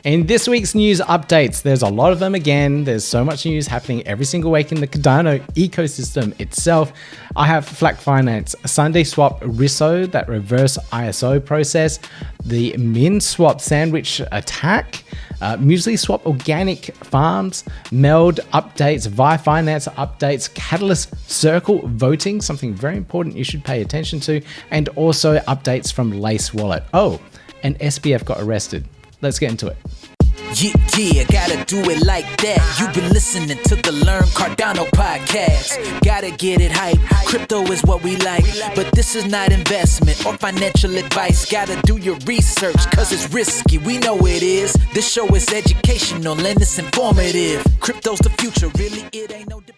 In this week's news updates, there's a lot of them again. There's so much news happening every single week in the Cardano ecosystem itself. I have Flac Finance, SundaeSwap RISO, that reverse ISO process, the Minswap sandwich attack, MuesliSwap organic farms, Meld Updates, VyFi Updates, Catalyst Circle voting, something very important you should pay attention to, and also updates from Lace Wallet. Oh, and SBF got arrested. Let's get into it. Yeah, gotta do it like that. You've been listening to the Learn Cardano podcast. Gotta get it hype. Crypto is what we like, but this is not investment or financial advice. Gotta do your research, cause it's risky. We know it is. This show is educational and it's informative. Crypto's the future, really, it ain't no debate.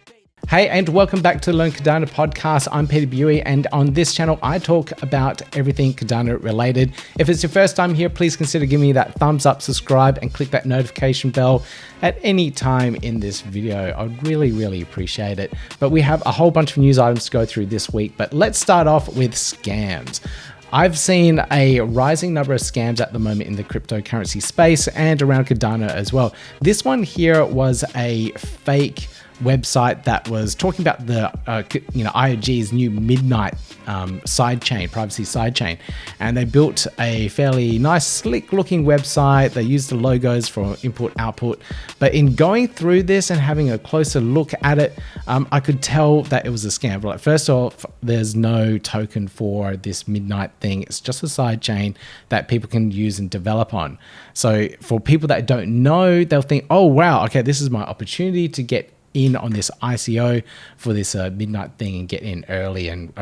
Hey, and welcome back to the Learn Cardano podcast. I'm Peter Buey, and on this channel, I talk about everything Cardano related. If it's your first time here, please consider giving me that thumbs up, subscribe, and click that notification bell at any time in this video. I'd really appreciate it. But we have a whole bunch of news items to go through this week, but let's start off with scams. I've seen a rising number of scams at the moment in the cryptocurrency space and around Cardano as well. This one here was a fake website that was talking about the IOG's new Midnight sidechain, privacy sidechain, and they built a fairly nice, slick looking website. They used the logos for input output, but in going through this and having a closer look at it, I could tell that it was a scam. Like, first off, there's no token for this Midnight thing. It's just a sidechain that people can use and develop on. So for people that don't know, they'll think, oh wow, okay, this is my opportunity to get in on this ICO for this Midnight thing and get in early and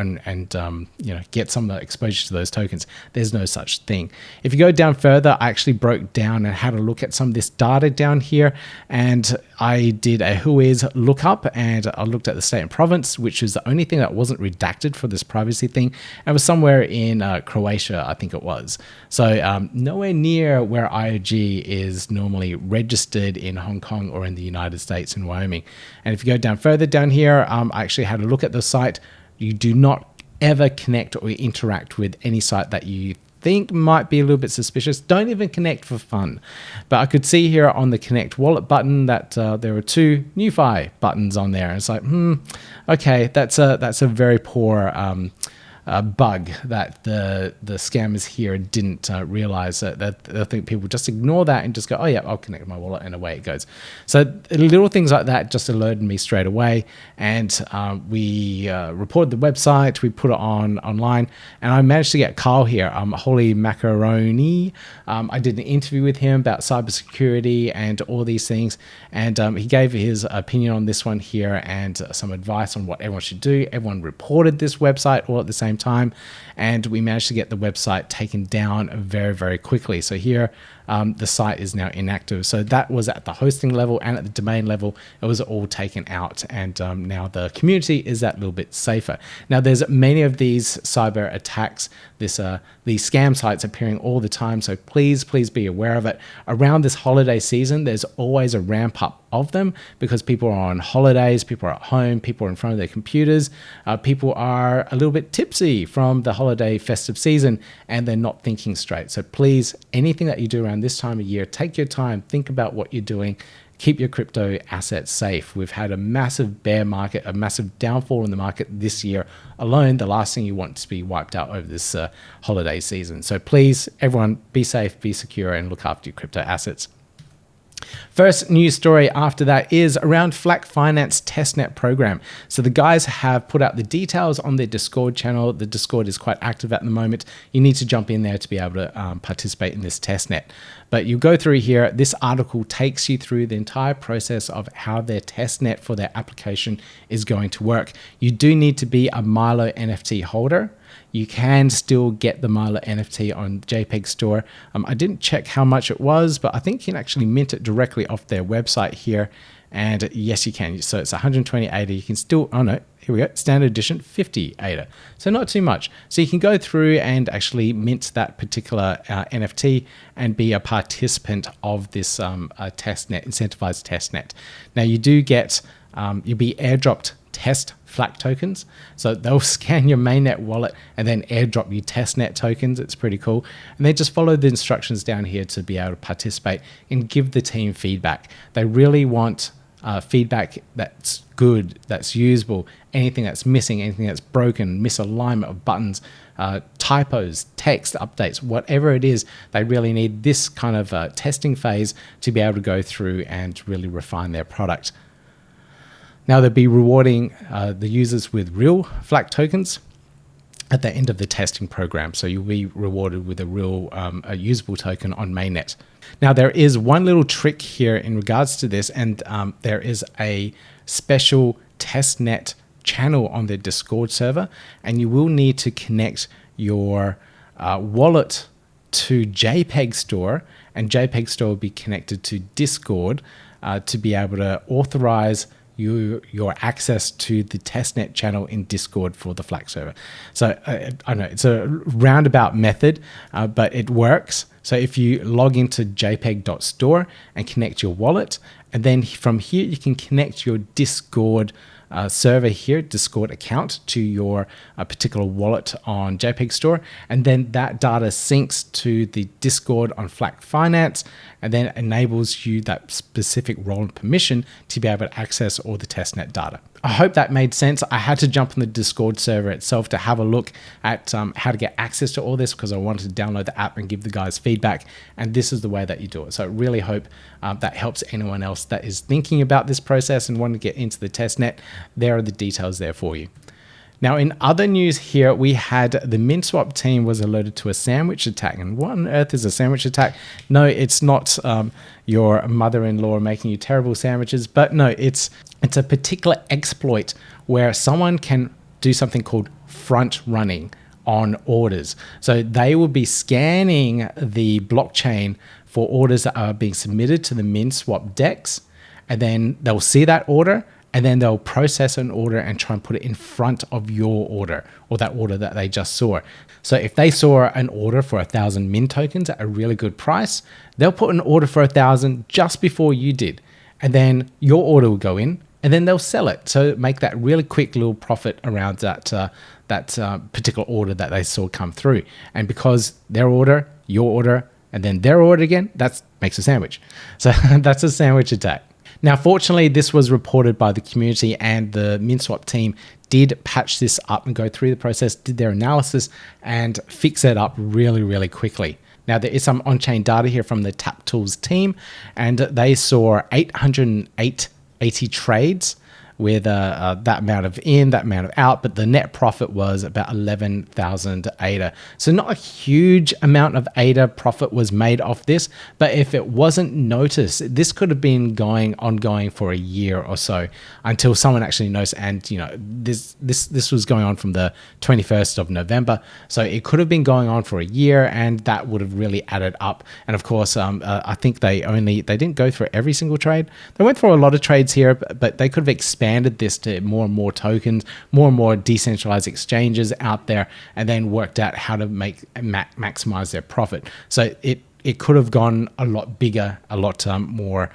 get some exposure to those tokens. There's no such thing. If you go down further, I actually broke down and had a look at some of this data down here, and I did a whois lookup, and I looked at the state and province, which is the only thing that wasn't redacted for this privacy thing, and it was somewhere in Croatia, I think it was. So nowhere near where IOG is normally registered in Hong Kong or in the United States in Wyoming. And if you go down further down here, I actually had a look at the site. You do not ever connect or interact with any site that you think might be a little bit suspicious. Don't even connect for fun. But I could see here on the connect wallet button that there were two NewFi buttons on there. It's like, okay, that's a very poor bug that the scammers here didn't realize. That I think people just ignore that and just go, oh yeah, I'll connect my wallet, and away it goes. So little things like that just alerted me straight away, and we reported the website, we put it online, and I managed to get Carl here, Holy Macaroni. I did an interview with him about cybersecurity and all these things, and he gave his opinion on this one here and some advice on what everyone should do. Everyone reported this website all at the same time, and we managed to get the website taken down very quickly. So here the site is now inactive. So that was at the hosting level and at the domain level. It was all taken out, and now the community is that little bit safer. Now there's many of these cyber attacks, these scam sites appearing all the time, so please be aware of it. Around this holiday season, there's always a ramp up of them because people are on holidays, people are at home, people are in front of their computers, people are a little bit tipsy from the holiday festive season, and they're not thinking straight. So please, anything that you do around this time of year, take your time, think about what you're doing, keep your crypto assets safe. We've had a massive bear market, a massive downfall in the market this year alone. The last thing you want is to be wiped out over this holiday season. So please, everyone, be safe, be secure, and look after your crypto assets. First news story after that is around Flac Finance Testnet program. So the guys have put out the details on their Discord channel. The Discord is quite active at the moment. You need to jump in there to be able to participate in this testnet. But you go through here, this article takes you through the entire process of how their testnet for their application is going to work. You do need to be a Milo NFT holder. You can still get the Milo NFT on JPEG Store. I didn't check how much it was, but I think you can actually mint it directly off their website here. And yes, you can. So it's 120 ADA. You can still, oh no, here we go, standard edition 50 ADA. So not too much. So you can go through and actually mint that particular NFT and be a participant of this testnet, incentivized testnet. Now you do get, you'll be airdropped test Flac tokens. So they'll scan your mainnet wallet and then airdrop you testnet tokens. It's pretty cool. And they just follow the instructions down here to be able to participate and give the team feedback. They really want feedback that's good, that's usable. Anything that's missing, anything that's broken, misalignment of buttons, typos, text updates, whatever it is, they really need this kind of testing phase to be able to go through and really refine their product. Now they'll be rewarding the users with real Flac tokens at the end of the testing program. So you'll be rewarded with a real a usable token on mainnet. Now there is one little trick here in regards to this, and there is a special testnet channel on the Discord server, and you will need to connect your wallet to JPEG Store, and JPEG Store will be connected to Discord to be able to authorize your access to the testnet channel in Discord for the Flac server. So I know it's a roundabout method, but it works. So if you log into jpeg.store and connect your wallet, and then from here you can connect your Discord server here, Discord account, to your particular wallet on JPEG Store, and then that data syncs to the Discord on Flac Finance, and then enables you that specific role and permission to be able to access all the testnet data. I hope that made sense. I had to jump on the Discord server itself to have a look at how to get access to all this, because I wanted to download the app and give the guys feedback, and this is the way that you do it. So I really hope that helps anyone else that is thinking about this process and wanting to get into the testnet. There are the details there for you. Now, in other news here, we had the Minswap team was alerted to a sandwich attack. And what on earth is a sandwich attack? No, it's not your mother-in-law making you terrible sandwiches, but no, it's a particular exploit where someone can do something called front running on orders. So they will be scanning the blockchain for orders that are being submitted to the Minswap DEX, and then they'll see that order, and then they'll process an order and try and put it in front of your order, or that order that they just saw. So if they saw an order for 1,000 Min tokens at a really good price, they'll put an order for 1,000 just before you did. And then your order will go in, and then they'll sell it. So make that really quick little profit around that particular order that they saw come through. And because their order, your order, and then their order again, that makes a sandwich. So that's a sandwich attack. Now, fortunately, this was reported by the community, and the Minswap team did patch this up and go through the process, did their analysis, and fix it up really, really quickly. Now, there is some on-chain data here from the Tap Tools team, and they saw 880 trades with that amount of in, that amount of out, but the net profit was about 11,000 ADA. So not a huge amount of ADA profit was made off this, but if it wasn't noticed, this could have been ongoing for a year or so until someone actually noticed. And you know, this was going on from the 21st of November, so it could have been going on for a year, and that would have really added up. And of course, I think they didn't go through every single trade. They went through a lot of trades here, but they could have expanded this to more and more tokens, more and more decentralized exchanges out there, and then worked out how to maximize their profit. So it could have gone a lot bigger, a lot more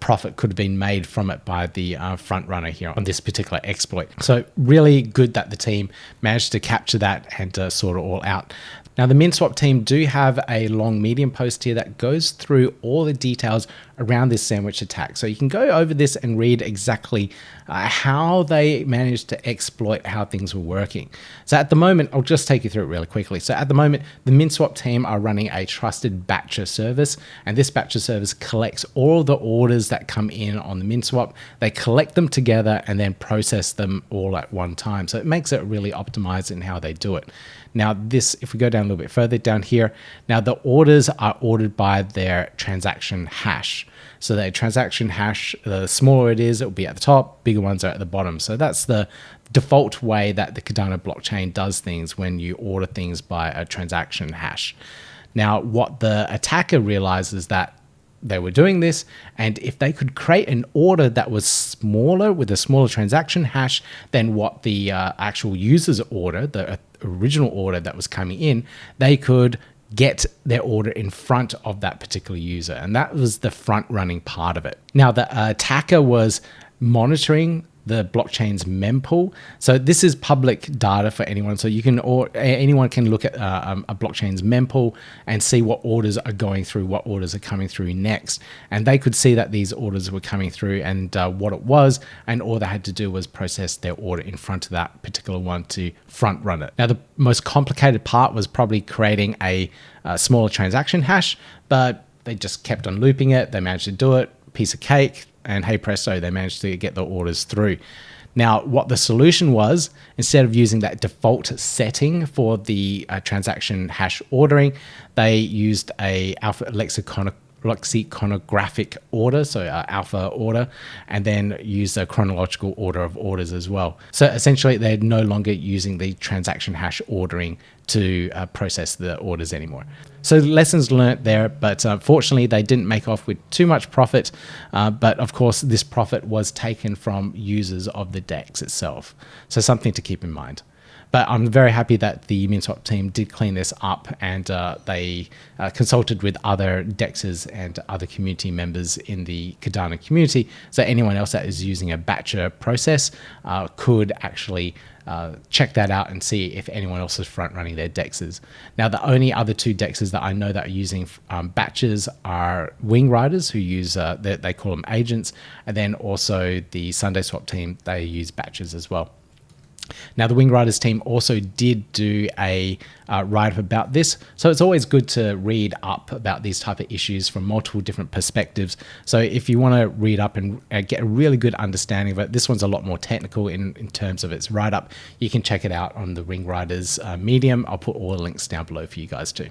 profit could have been made from it by the front runner here on this particular exploit. So really good that the team managed to capture that and sort it all out. Now, the Minswap team do have a long Medium post here that goes through all the details around this sandwich attack. So you can go over this and read exactly how they managed to exploit how things were working. So at the moment, I'll just take you through it really quickly. So at the moment, the Minswap team are running a trusted batcher service, and this batcher service collects all the orders that come in on the Minswap. They collect them together and then process them all at one time. So it makes it really optimized in how they do it. Now this, if we go down a little bit further down here, now the orders are ordered by their transaction hash. So the transaction hash, the smaller it is, it will be at the top, bigger ones are at the bottom. So that's the default way that the Cardano blockchain does things when you order things by a transaction hash. Now, what the attacker realizes that they were doing this, and if they could create an order that was smaller with a smaller transaction hash than what the actual user's order, the original order that was coming in, they could get their order in front of that particular user. And that was the front running part of it. Now, the attacker was monitoring the blockchain's mempool. So this is public data for anyone. So you can, or anyone can look at a blockchain's mempool and see what orders are going through, what orders are coming through next. And they could see that these orders were coming through and what it was. And all they had to do was process their order in front of that particular one to front run it. Now, the most complicated part was probably creating a smaller transaction hash, but they just kept on looping it. They managed to do it, piece of cake, and hey presto, they managed to get the orders through. Now, what the solution was, instead of using that default setting for the transaction hash ordering, they used a alpha lexicographic order, so alpha order, and then use a chronological order of orders as well. So essentially, they're no longer using the transaction hash ordering to process the orders anymore. So lessons learned there, but unfortunately they didn't make off with too much profit. But of course, this profit was taken from users of the DEX itself. So something to keep in mind. But I'm very happy that the Minswap team did clean this up, and they consulted with other DEXes and other community members in the Cardano community. So anyone else that is using a batcher process could actually check that out and see if anyone else is front running their DEXes. Now, the only other two DEXes that I know that are using batches are Wingriders, who use, they call them agents, and then also the SundaeSwap team, they use batches as well. Now, the Wingriders team also did do a write-up about this, so it's always good to read up about these type of issues from multiple different perspectives. So if you want to read up and get a really good understanding of it, this one's a lot more technical in terms of its write-up. You can check it out on the Wingriders Medium. I'll put all the links down below for you guys too.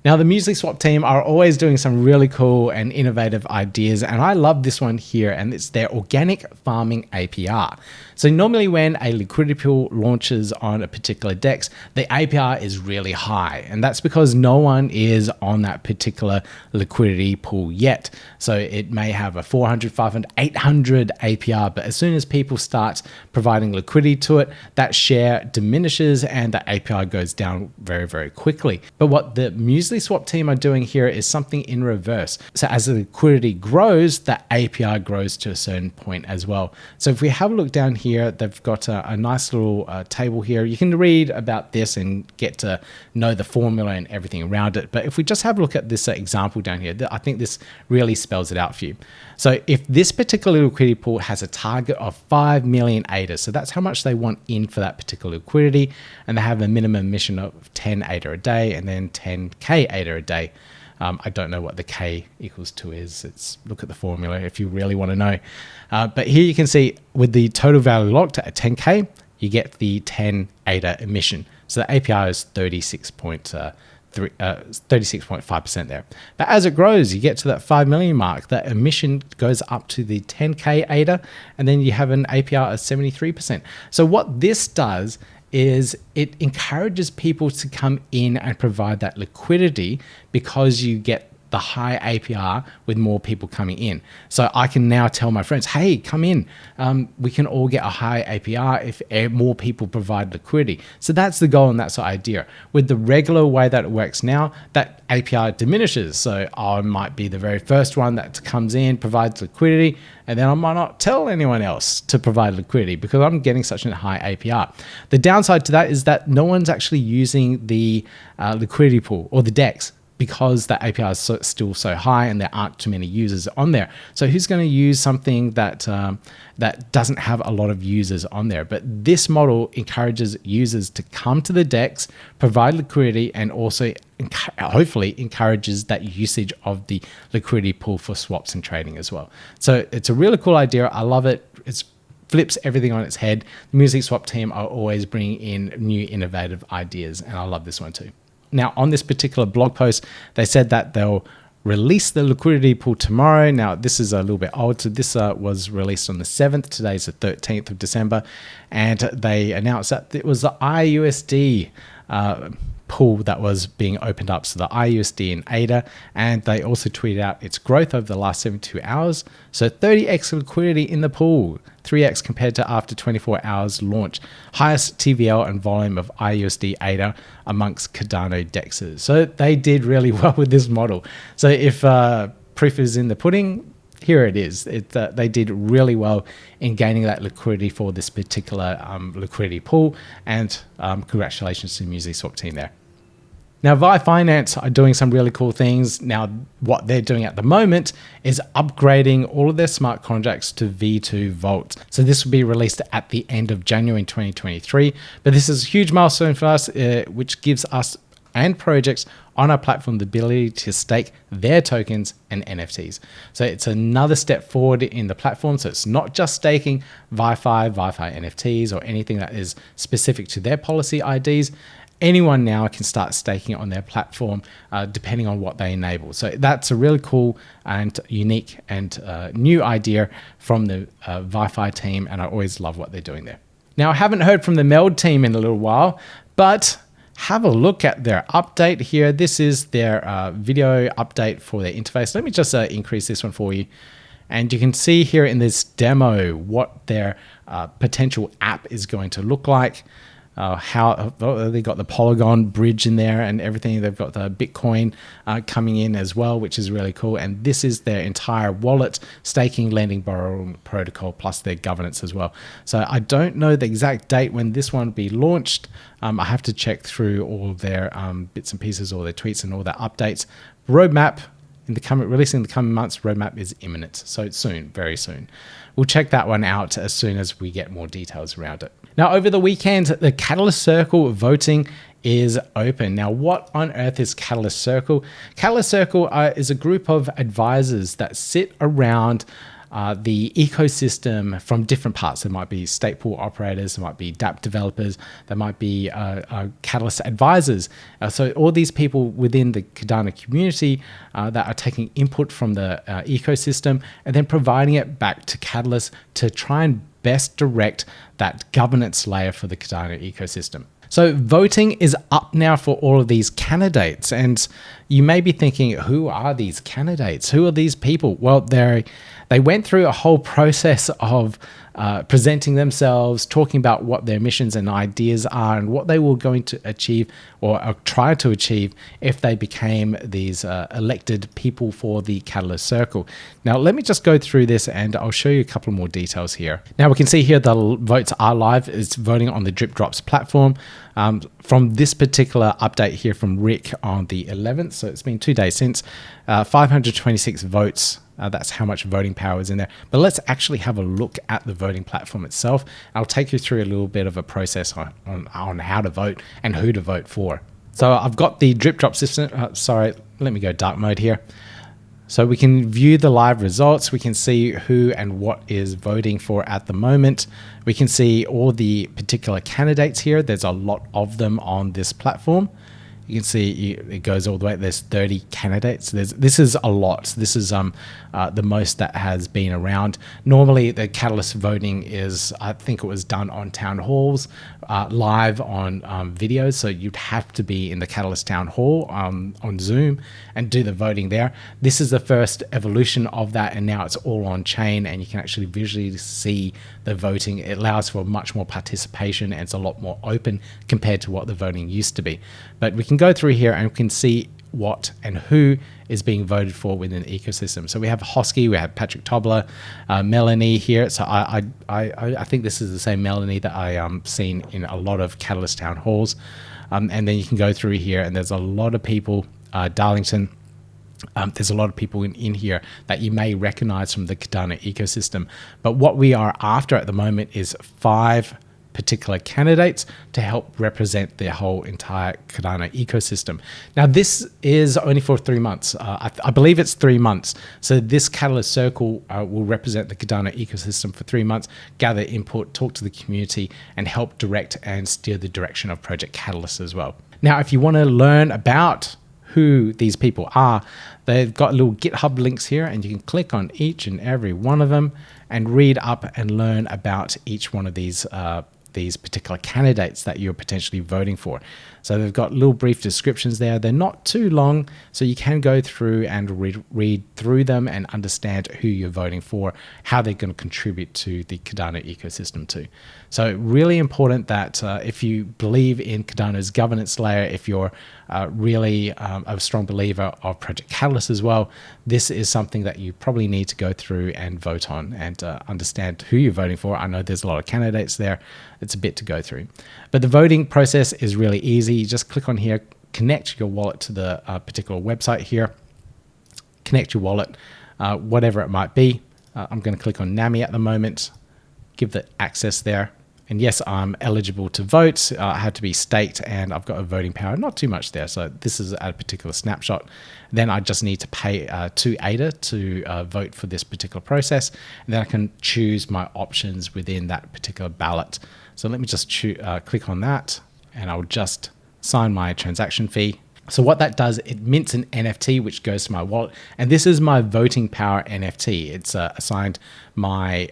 Now, the MuesliSwap team are always doing some really cool and innovative ideas, and I love this one here, and it's their organic farming APR. So normally when a liquidity pool launches on a particular DEX, the APR is really high, and that's because no one is on that particular liquidity pool yet. So it may have a 400, 500, 800 APR, but as soon as people start providing liquidity to it, that share diminishes and the APR goes down very, very quickly. But what the MuesliSwap team are doing here is something in reverse. So as the liquidity grows, the APR grows to a certain point as well. So if we have a look down here, they've got a nice little table here. You can read about this and get to know the formula and everything around it. But if we just have a look at this example down here, I think this really spells it out for you. So if this particular liquidity pool has a target of 5 million ADAs, so that's how much they want in for that particular liquidity, and they have a minimum emission of 10 ADA a day and then 10K ADA a day. I don't know what the K equals to is. Look at the formula if you really want to know. But here you can see with the total value locked at 10K, you get the 10 ADA emission. So the APR is 36.5% there. But as it grows, you get to that 5 million mark, that emission goes up to the 10K ADA, and then you have an APR of 73%. So what this does is it encourages people to come in and provide that liquidity because you get the high APR with more people coming in. So I can now tell my friends, hey, come in. We can all get a high APR if more people provide liquidity. So that's the goal and that's the idea. With the regular way that it works now, that APR diminishes. So I might be the very first one that comes in, provides liquidity, and then I might not tell anyone else to provide liquidity because I'm getting such a high APR. The downside to that is that no one's actually using the liquidity pool or the DEX, because the APR is still so high and there aren't too many users on there. So who's going to use something that that doesn't have a lot of users on there? But this model encourages users to come to the DEX, provide liquidity, and also hopefully encourages that usage of the liquidity pool for swaps and trading as well. So it's a really cool idea. I love it. It flips everything on its head. The MuesliSwap team are always bringing in new innovative ideas, and I love this one too. Now, on this particular blog post, they said that they'll release the liquidity pool tomorrow. Now, this is a little bit old. So this was released on the 7th. Today's the 13th of December. And they announced that it was the IUSD pool that was being opened up. So the IUSD and ADA. And they also tweeted out its growth over the last 72 hours. So 30x liquidity in the pool, 3x compared to after 24 hours launch. Highest TVL and volume of IUSD ADA amongst Cardano DEXes. So they did really well with this model. So if proof is in the pudding, here it is. They did really well in gaining that liquidity for this particular liquidity pool, and congratulations to the MuesliSwap team there. Now, Vi Finance are doing some really cool things. Now, what they're doing at the moment is upgrading all of their smart contracts to V2 Vault. So this will be released at the end of January 2023. But this is a huge milestone for us, which gives us and projects on our platform the ability to stake their tokens and NFTs. So it's another step forward in the platform. So it's not just staking VyFi NFTs or anything that is specific to their policy IDs. Anyone now can start staking on their platform depending on what they enable. So that's a really cool and unique and new idea from the VyFi team, and I always love what they're doing there. Now, I haven't heard from the Meld team in a little while, but have a look at their update here. This is their video update for their interface. Let me just increase this one for you. And you can see here in this demo what their potential app is going to look like. How they got the Polygon bridge in there and everything. They've got the Bitcoin coming in as well, which is really cool. And this is their entire wallet, staking, lending, borrowing protocol, plus their governance as well. So I don't know the exact date when this one will be launched. I have to check through all of their bits and pieces, all their tweets and all their updates. Roadmap releasing in the coming months. Roadmap is imminent, so it's soon, very soon. We'll check that one out as soon as we get more details around it. Now, over the weekend, the Catalyst Circle voting is open. Now, what on earth is Catalyst Circle? Catalyst Circle is a group of advisors that sit around the ecosystem from different parts. There might be stake pool operators, there might be dApp developers, there might be Catalyst advisors. So all these people within the Cardano community that are taking input from the ecosystem and then providing it back to Catalyst to try and best direct that governance layer for the Cardano ecosystem. So voting is up now for all of these candidates, and you may be thinking, who are these candidates? Who are these people? Well, they went through a whole process of presenting themselves, talking about what their missions and ideas are and what they were going to achieve or try to achieve if they became these elected people for the Catalyst Circle. Now, let me just go through this and I'll show you a couple more details here. Now, we can see here the votes are live. It's voting on the Drip Drops platform. From this particular update here from Rick on the 11th, so it's been 2 days since, 526 votes. That's how much voting power is in there. But let's actually have a look at the voting platform itself. I'll take you through a little bit of a process on how to vote and who to vote for. So I've got the drip drop system. Sorry, let me go dark mode here. So we can view the live results. We can see who and what is voting for at the moment. We can see all the particular candidates here. There's a lot of them on this platform. You can see it goes all the way. There's 30 candidates. This is a lot. This is the most that has been around. Normally, the Catalyst voting is, I think it was done on town halls, live on videos. So you'd have to be in the Catalyst town hall on Zoom and do the voting there. This is the first evolution of that, and now it's all on chain, and you can actually visually see the voting. It allows for much more participation, and it's a lot more open compared to what the voting used to be. But we can go through here and we can see what and who is being voted for within the ecosystem. So we have Hosky, we have Patrick Tobler, Melanie here. So I think this is the same Melanie that I seen in a lot of Catalyst town halls. And then you can go through here and there's a lot of people, Darlington. There's a lot of people in here that you may recognize from the Cardano ecosystem. But what we are after at the moment is 5 particular candidates to help represent the whole entire Cardano ecosystem. Now, this is only for 3 months. I believe it's 3 months. So this Catalyst Circle will represent the Cardano ecosystem for 3 months, gather input, talk to the community, and help direct and steer the direction of Project Catalyst as well. Now, if you want to learn about who these people are, they've got little GitHub links here, and you can click on each and every one of them and read up and learn about each one of these these particular candidates that you're potentially voting for. So they've got little brief descriptions there. They're not too long, so you can go through and read through them and understand who you're voting for, how they're going to contribute to the Cardano ecosystem too. So really important that if you believe in Cardano's governance layer, if you're really a strong believer of Project Catalyst as well, this is something that you probably need to go through and vote on and understand who you're voting for. I know there's a lot of candidates there. It's a bit to go through. But the voting process is really easy. You just click on here, connect your wallet to the particular website here, connect your wallet, whatever it might be. I'm going to click on NAMI at the moment, give the access there. And yes, I'm eligible to vote. I have to be staked and I've got a voting power, not too much there. So this is at a particular snapshot. Then I just need to pay to ADA to vote for this particular process. And then I can choose my options within that particular ballot. So let me just click on that and I'll just sign my transaction fee. So what that does, it mints an NFT which goes to my wallet, and this is my voting power NFT. It's assigned my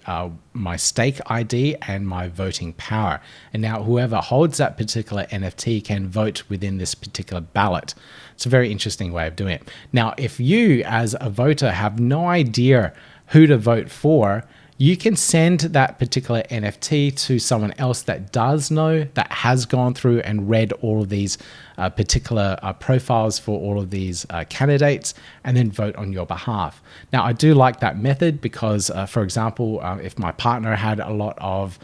my stake ID and my voting power. And now whoever holds that particular NFT can vote within this particular ballot. It's a very interesting way of doing it. Now, if you as a voter have no idea who to vote for, you can send that particular NFT to someone else that does know, that has gone through and read all of these particular profiles for all of these candidates, and then vote on your behalf. Now, I do like that method because, for example, if my partner had a lot of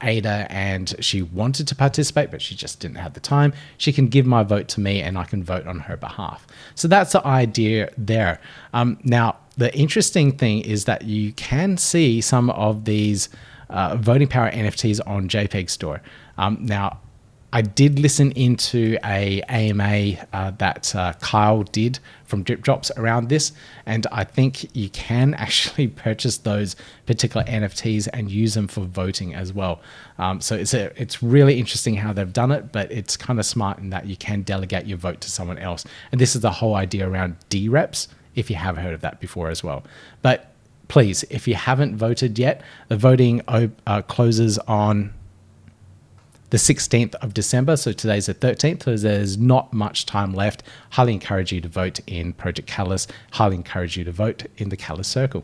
ADA and she wanted to participate, but she just didn't have the time, she can give my vote to me and I can vote on her behalf. So that's the idea there. Now, the interesting thing is that you can see some of these voting power NFTs on JPEG Store. Now, I did listen into a AMA that Kyle did from Drip Drops around this, and I think you can actually purchase those particular NFTs and use them for voting as well. So it's really interesting how they've done it, but it's kind of smart in that you can delegate your vote to someone else. And this is the whole idea around DREPs, if you have heard of that before as well. But please, if you haven't voted yet, the voting closes on the 16th of December. So today's the 13th, so there's not much time left. Highly encourage you to vote in Project Catalyst. Highly encourage you to vote in the Catalyst Circle.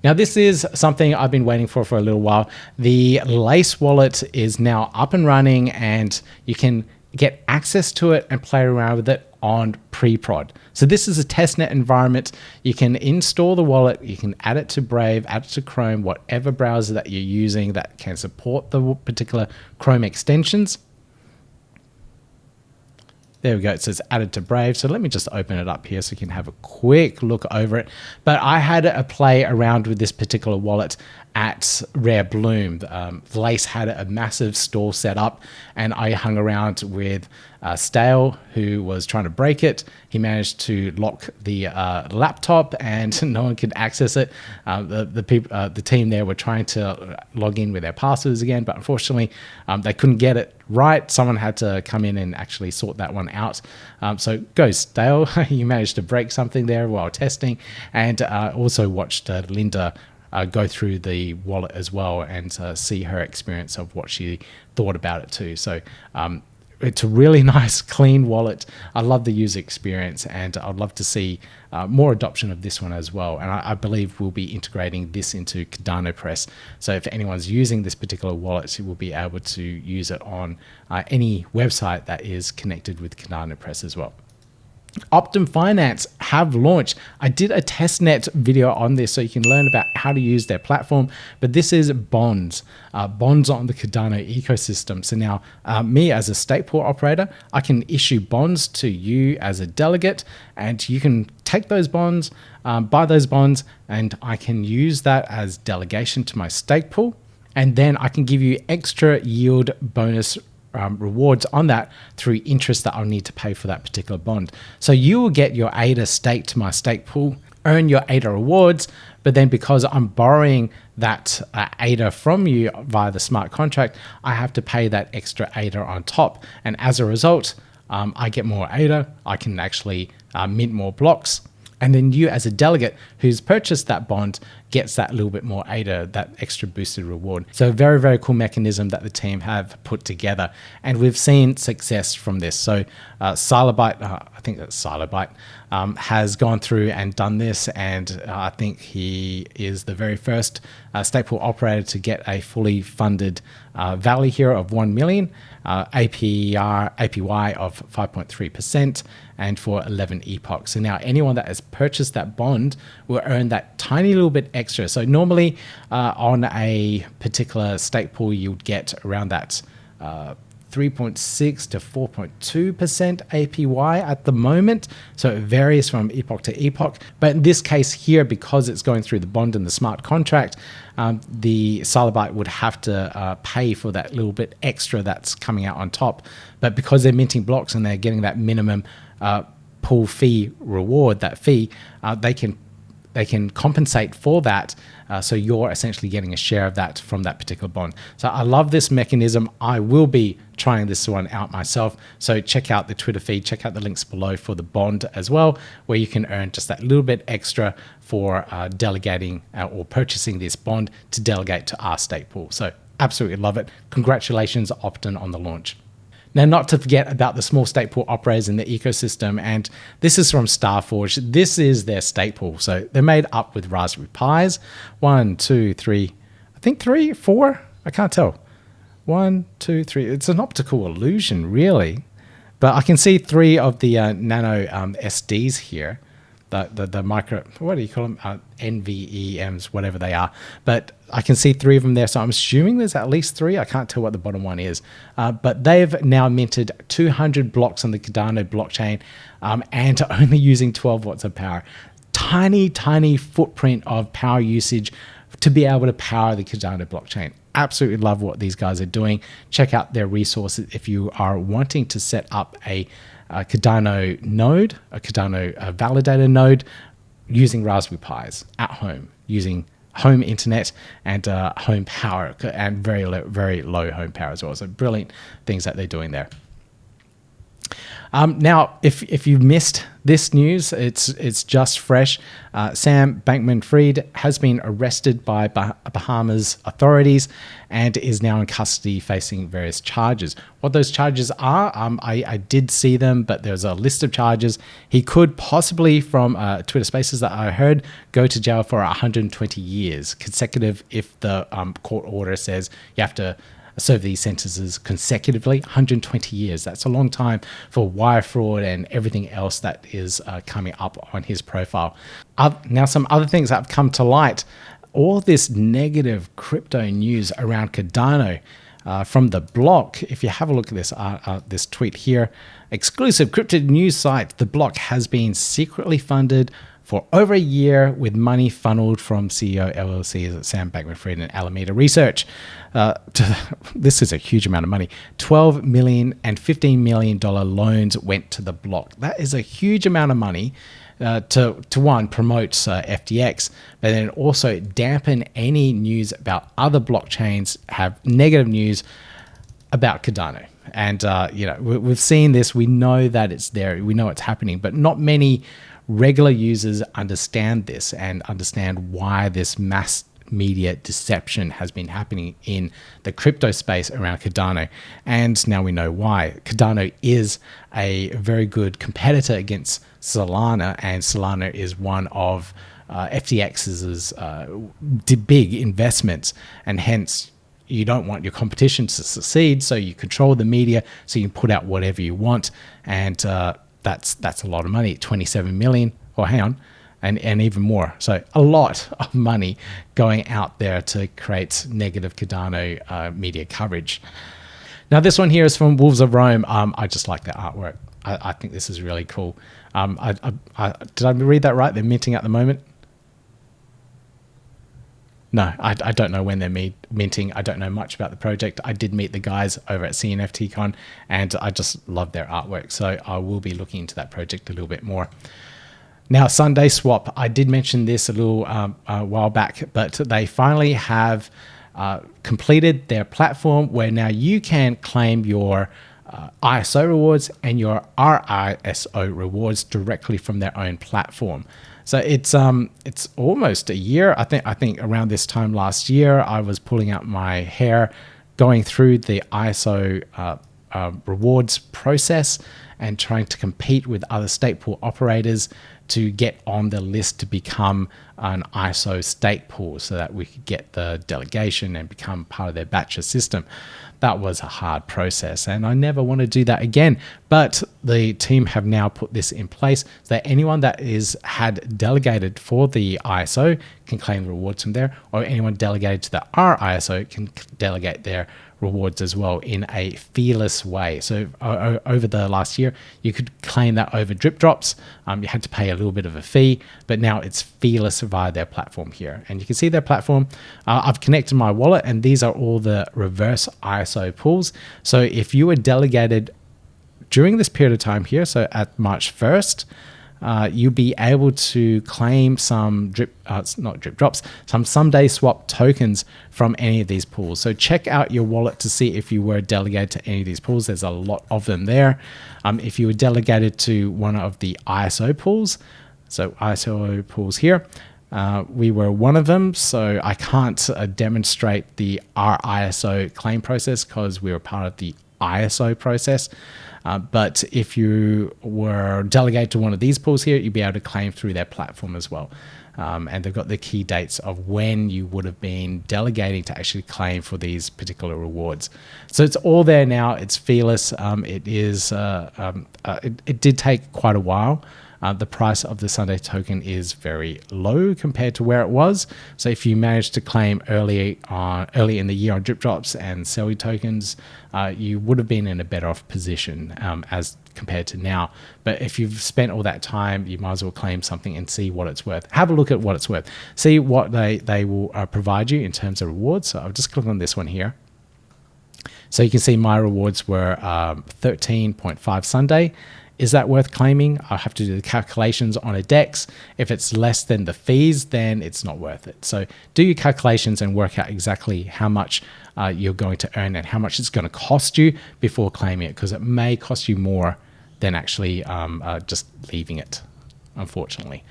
Now, this is something I've been waiting for a little while. The Lace wallet is now up and running, and you can get access to it and play around with it on Preprod. So this is a testnet environment. You can install the wallet, you can add it to Brave, add it to Chrome, whatever browser that you're using that can support the particular Chrome extensions. There we go, it says added to Brave. So let me just open it up here so you can have a quick look over it. But I had a play around with this particular wallet at Rare Bloom. Lace had a massive store set up, and I hung around with Stale, who was trying to break it. He managed to lock the laptop and no one could access it. The team there were trying to log in with their passwords again, but unfortunately they couldn't get it right. Someone had to come in and actually sort that one out. So go Stale, you managed to break something there while testing, and also watched Linda go through the wallet as well and see her experience of what she thought about it too. So it's a really nice, clean wallet. I love the user experience, and I'd love to see more adoption of this one as well. And I believe we'll be integrating this into Cardano Press. So if anyone's using this particular wallet, you will be able to use it on any website that is connected with Cardano Press as well. Optim Finance have launched. I did a testnet video on this so you can learn about how to use their platform, but this is bonds on the Cardano ecosystem. So now me as a stake pool operator, I can issue bonds to you as a delegate, and you can take those bonds, buy those bonds, and I can use that as delegation to my stake pool, and then I can give you extra yield bonus rewards on that through interest that I'll need to pay for that particular bond. So you will get your ADA stake to my stake pool, earn your ADA rewards, but then because I'm borrowing that ADA from you via the smart contract, I have to pay that extra ADA on top. And as a result, I get more ADA, I can actually mint more blocks. And then you as a delegate who's purchased that bond gets that little bit more ADA, that extra boosted reward. So very, very cool mechanism that the team have put together. And we've seen success from this. So Silobyte, I think that's Silobyte, has gone through and done this. And I think he is the very first stake pool operator to get a fully funded value here of 1 million, APY of 5.3%, and for 11 epochs. So now anyone that has purchased that bond will earn that tiny little bit extra. So normally on a particular stake pool, you would get around that 3.6 to 4.2% APY at the moment. So it varies from epoch to epoch. But in this case here, because it's going through the bond and the smart contract, the Silobyte would have to pay for that little bit extra that's coming out on top. But because they're minting blocks and they're getting that minimum pool fee reward, that fee, they can compensate for that. So you're essentially getting a share of that from that particular bond. So I love this mechanism. I will be trying this one out myself. So check out the Twitter feed, check out the links below for the bond as well, where you can earn just that little bit extra for delegating or purchasing this bond to delegate to our stake pool. So absolutely love it. Congratulations, Optim, on the launch. Now, not to forget about the small stake pool operators in the ecosystem, and this is from Starforge. This is their stake pool. So they're made up with Raspberry Pis. 1, 2, 3, I think 3, 4, I can't tell. 1, 2, 3. It's an optical illusion, really. But I can see 3 of the nano SDs here. The micro, what do you call them? NVEMs, whatever they are. But I can see 3 of them there. So I'm assuming there's at least 3. I can't tell what the bottom one is. But they've now minted 200 blocks on the Cardano blockchain and only using 12 watts of power. Tiny, tiny footprint of power usage to be able to power the Cardano blockchain. Absolutely love what these guys are doing. Check out their resources if you are wanting to set up a Cardano node, a Cardano validator node, using Raspberry Pis at home, using home internet and home power, and very low home power as well. So brilliant things that they're doing there. Now, if you missed this news, it's just fresh. Sam Bankman-Fried has been arrested by Bahamas authorities and is now in custody facing various charges. What those charges are, I did see them, but there's a list of charges. He could possibly, from Twitter Spaces that I heard, go to jail for 120 years consecutive if the court order says you have to serve these sentences consecutively. 120 years. That's a long time for wire fraud and everything else that is coming up on his profile. Now, some other things that have come to light. All this negative crypto news around Cardano from the block. If you have a look at this tweet here, exclusive crypto news site, the block has been secretly funded for over a year with money funneled from CEO LLCs at Sam Bankman-Fried and Alameda Research. This is a huge amount of money. $12 million and $15 million loans went to the block. That is a huge amount of money to one, promote FTX, but then also dampen any news about other blockchains, have negative news about Cardano. And, we've seen this. We know that it's there. We know it's happening, but not many regular users understand this and understand why this mass media deception has been happening in the crypto space around Cardano. And now we know why. Cardano is a very good competitor against Solana, and Solana is one of FTX's big investments, and hence you don't want your competition to succeed, so you control the media so you can put out whatever you want. And that's a lot of money, 27 million, or hang on, and even more. So a lot of money going out there to create negative Cardano media coverage. Now, this one here is from Wolves of Rome. I just like the artwork. I think this is really cool. Did I read that right? They're minting at the moment? No, I don't know when they're minting. I don't know much about the project. I did meet the guys over at CNFTCon, and I just love their artwork. So I will be looking into that project a little bit more. Now, SundaeSwap, I did mention this a little while back, but they finally have completed their platform where now you can claim your ISO rewards and your RISO rewards directly from their own platform. So it's almost a year. I think around this time last year, I was pulling out my hair, going through the ISO rewards process and trying to compete with other stake pool operators to get on the list to become an ISO stake pool so that we could get the delegation and become part of their batcher system. That was a hard process and I never want to do that again. But the team have now put this in place so that anyone that had delegated for the ISO can claim rewards from there, or anyone delegated to the R ISO can delegate their rewards as well in a feeless way. So over the last year, you could claim that over drip drops. You had to pay a little bit of a fee, but now it's feeless via their platform here. And you can see their platform. I've connected my wallet and these are all the reverse ISO pools. So if you were delegated during this period of time here, so at March 1st, you'll be able to claim some some SundaeSwap tokens from any of these pools. So check out your wallet to see if you were delegated to any of these pools. There's a lot of them there. If you were delegated to one of the ISO pools, so ISO pools here, we were one of them. So I can't demonstrate the RISO claim process because we were part of the ISO process. But if you were delegated to one of these pools here, you'd be able to claim through their platform as well. And they've got the key dates of when you would have been delegating to actually claim for these particular rewards. So it's all there now. It's feeless. It did take quite a while. The price of the Sunday token is very low compared to where it was. So if you manage to claim early in the year on drip drops and sell your tokens, you would have been in a better off position as compared to now. But if you've spent all that time, you might as well claim something and see what it's worth. Have a look at what it's worth. See what they will provide you in terms of rewards. So I'll just click on this one here. So you can see my rewards were 13.5 Sunday. Is that worth claiming? I'll have to do the calculations on a DEX. If it's less than the fees, then it's not worth it. So do your calculations and work out exactly how much you're going to earn and how much it's going to cost you before claiming it, because it may cost you more than actually just leaving it, unfortunately.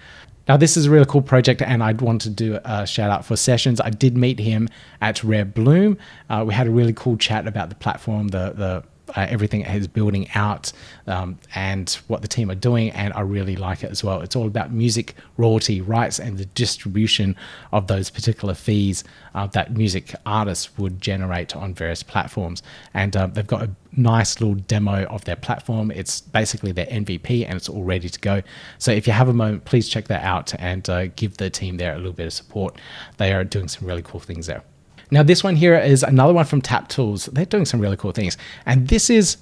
Now, this is a really cool project, and I'd want to do a shout out for Sessions. I did meet him at Rare Bloom. We had a really cool chat about the platform, everything it is building out, and what the team are doing, and I really like it as well. It's all about music royalty rights and the distribution of those particular fees that music artists would generate on various platforms. And they've got a nice little demo of their platform. It's basically their MVP and it's all ready to go. So if you have a moment, please check that out and give the team there a little bit of support. They are doing some really cool things there. Now, this one here is another one from Tap Tools. They're doing some really cool things. And this is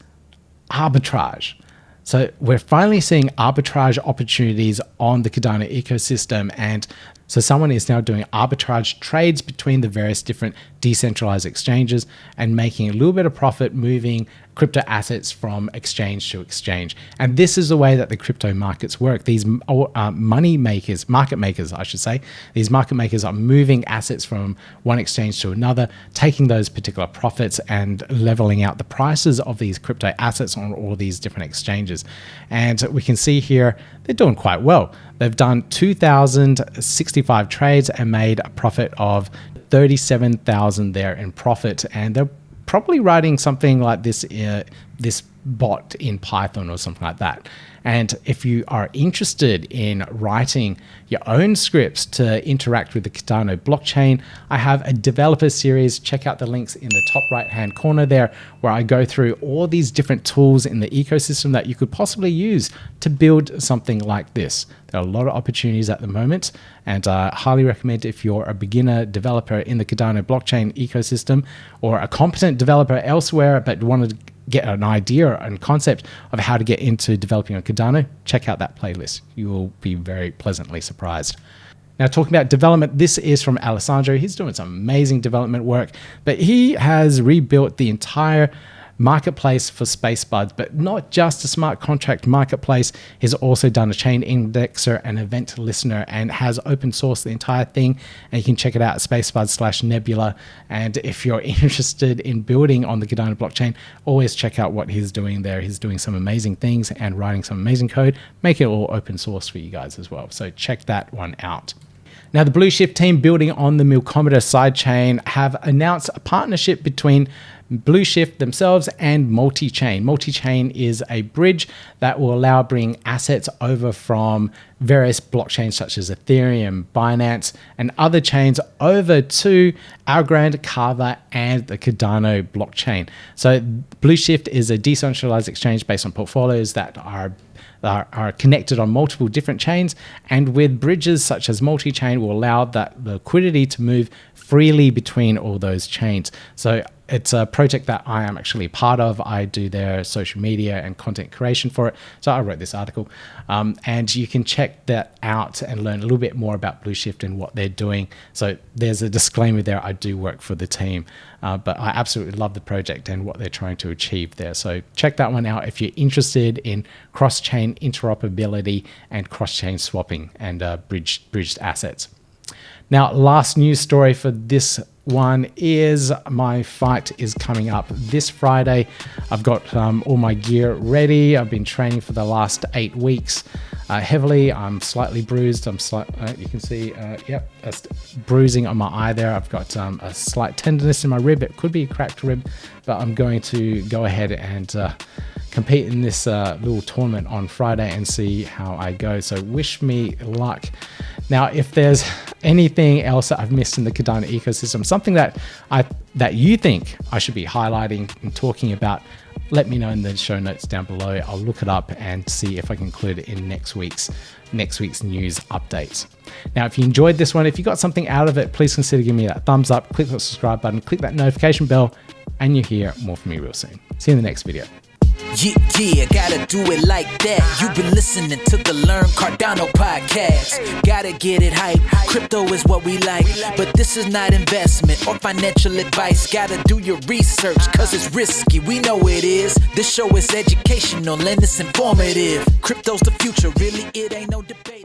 arbitrage. So we're finally seeing arbitrage opportunities on the Cardano ecosystem. And so someone is now doing arbitrage trades between the various different decentralized exchanges and making a little bit of profit moving crypto assets from exchange to exchange. And this is the way that the crypto markets work. These market makers, I should say, these market makers are moving assets from one exchange to another, taking those particular profits and leveling out the prices of these crypto assets on all these different exchanges. And we can see here, they're doing quite well. They've done 2,065 trades and made a profit of 37,000 there in profit. And they're probably writing something like this bot in Python or something like that. And if you are interested in writing your own scripts to interact with the Cardano blockchain, I have a developer series. Check out the links in the top right-hand corner there, where I go through all these different tools in the ecosystem that you could possibly use to build something like this. There are a lot of opportunities at the moment, and I highly recommend if you're a beginner developer in the Cardano blockchain ecosystem or a competent developer elsewhere but want to get an idea and concept of how to get into developing on Cardano, check out that playlist. You will be very pleasantly surprised. Now, talking about development, this is from Alessandro. He's doing some amazing development work, but he has rebuilt the entire marketplace for space buds, but not just a smart contract marketplace. He's also done a chain indexer and event listener and has open sourced the entire thing. And you can check it out at spacebuds/Nebula. And if you're interested in building on the Cardano blockchain, always check out what he's doing there. He's doing some amazing things and writing some amazing code, make it all open source for you guys as well. So check that one out. Now, the Blueshift team, building on the Milkometer sidechain, have announced a partnership between Blueshift themselves and Multichain. Multichain is a bridge that will allow bringing assets over from various blockchains such as Ethereum, Binance, and other chains over to Algorand, Kava, and the Cardano blockchain. So Blueshift is a decentralized exchange based on portfolios that are connected on multiple different chains, and with bridges such as Multichain will allow that liquidity to move freely between all those chains. So it's a project that I am actually part of. I do their social media and content creation for it. So I wrote this article, and you can check that out and learn a little bit more about Blueshift and what they're doing. So there's a disclaimer there. I do work for the team, but I absolutely love the project and what they're trying to achieve there. So check that one out if you're interested in cross-chain interoperability and cross-chain swapping and bridged assets. Now, last news story for this one is my fight is coming up this Friday. I've got all my gear ready. I've been training for the last 8 weeks heavily. I'm slightly bruised. You can see, yep, a bruising on my eye there. I've got a slight tenderness in my rib. It could be a cracked rib, but I'm going to go ahead and compete in this little tournament on Friday and see how I go. So wish me luck. Now, if there's anything else that I've missed in the Cardano ecosystem, something that you think I should be highlighting and talking about, let me know in the show notes down below. I'll look it up and see if I can include it in next week's news updates. Now, if you enjoyed this one, if you got something out of it, please consider giving me that thumbs up, click that subscribe button, click that notification bell, and you'll hear more from me real soon. See you in the next video. Yeah, gotta do it like that. You've been listening to the Learn Cardano podcast. Gotta get it hype. Crypto is what we like, but this is not investment or financial advice. Gotta do your research, cause it's risky. We know it is. This show is educational and it's informative. Crypto's the future, really, it ain't no debating.